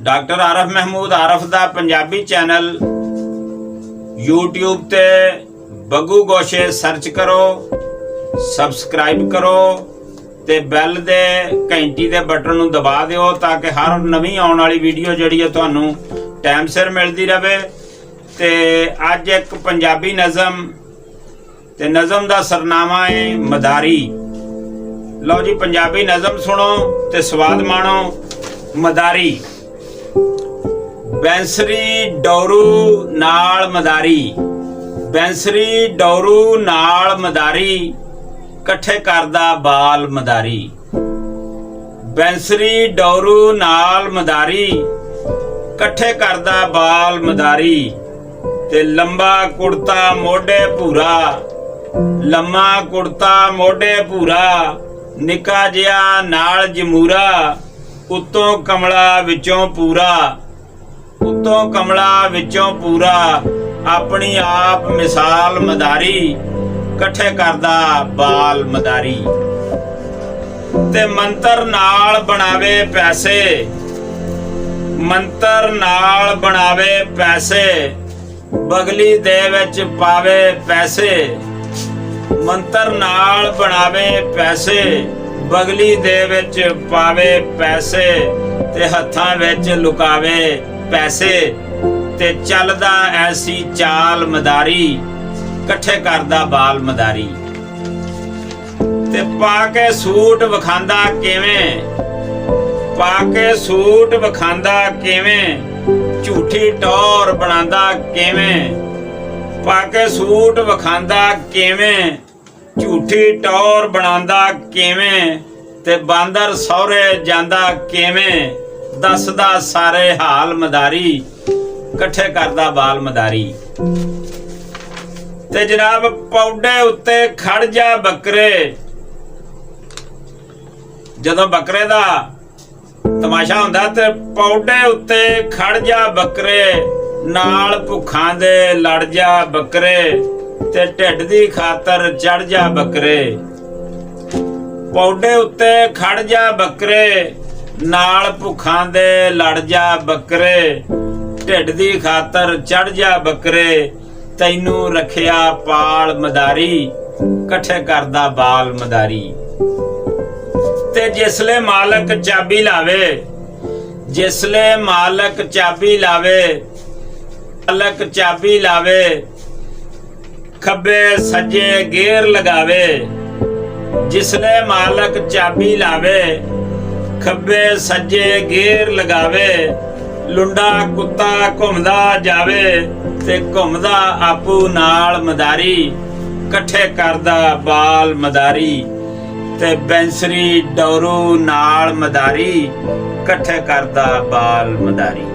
Doctor आरफ महमूद आरफ दा Punjabi channel YouTube ते बग्गू गोशे search करो, सबसक्राइब करो ते बैल दे घंटी दे बटन नूं दबा दिओ ताकि हर नवीं आउण वाली वीडियो जिहड़ी है तुहानूं टाइम सिर मिलदी रहे। ते अज एक पंजाबी नज़म ते नज़म दा सरनामा है मदारी। लो जी पंजाबी नज़म सुनो ते स्वाद माणो। मदारी। बैंसरी डौरू नाल मदारी, बैंसरी डौरू नाल मदारी, कट्ठे करदा बाल मदारी। बैंसरी डौरू नाल मदारी, कट्ठे करदा बाल मदारी। ते लंबा कुर्ता मोढे भूरा, लम्मा कुर्ता मोढे भूरा, निका जिहा नाल जमूरा, उत्तों कमला विचों पूरा, उत्तों कमला विचों पूरा, अपनी आप मिसाल मदारी, कट्ठे करदा बाल मदारी। ते मंतर नाल बनावे पैसे, मंतर नाल बनावे पैसे, बगली दे विच पावे पैसे। मंतर नाल बनावे पैसे, बगली दे विच पावे पैसे, ते हत्थां विच लुकावे पैसे। ते चलदा ऐसी चाल मदारी, कट्ठे करदा बाल मदारी। ते पाके सूट वखांदा किवें, पाके सूट वखांदा किवें, झूठी टौर बनांदा किवें। पाके सूट वखांदा किवें, झूठी टौर बनांदा किवें, ते बांदर सौरे जांदा किवें, दसदा सारे हाल मदारी, कट्ठे करदा बाल मदारी। ते जनाब पौडे उत्ते खड़ जा बकरे, जदों बकरे दा तमाशा हुंदा ते पौडे उत्ते खड़ जा बकरे, नाल भुखां दे लड़ जा बकरे, ते ढिड दी खातर चढ़ जा बकरे। पौडे उत्ते खड़ जा बकरे, नाल भुखां दे लड़ जा बकरे, ढिड दी खातर चढ़ जा बकरे, तैनू रखिया पाल मदारी, कट्ठे करदा बाल मदारी। ते जिसले मालक चाबी लावे, जिसले मालक चाबी लावे, मालक चाबी लावे, खब्बे सज्जे गेर लगावे। जिसले मालक चाबी लावे, खब्बे सज्जे गेर लगावे, लुंडा कुत्ता घुमदा जावे, ते घुमदा आपू नाल मदारी, कट्ठे करदा बाल मदारी। ते बैंसरी डौरू नाल मदारी, कट्ठे करदा बाल मदारी।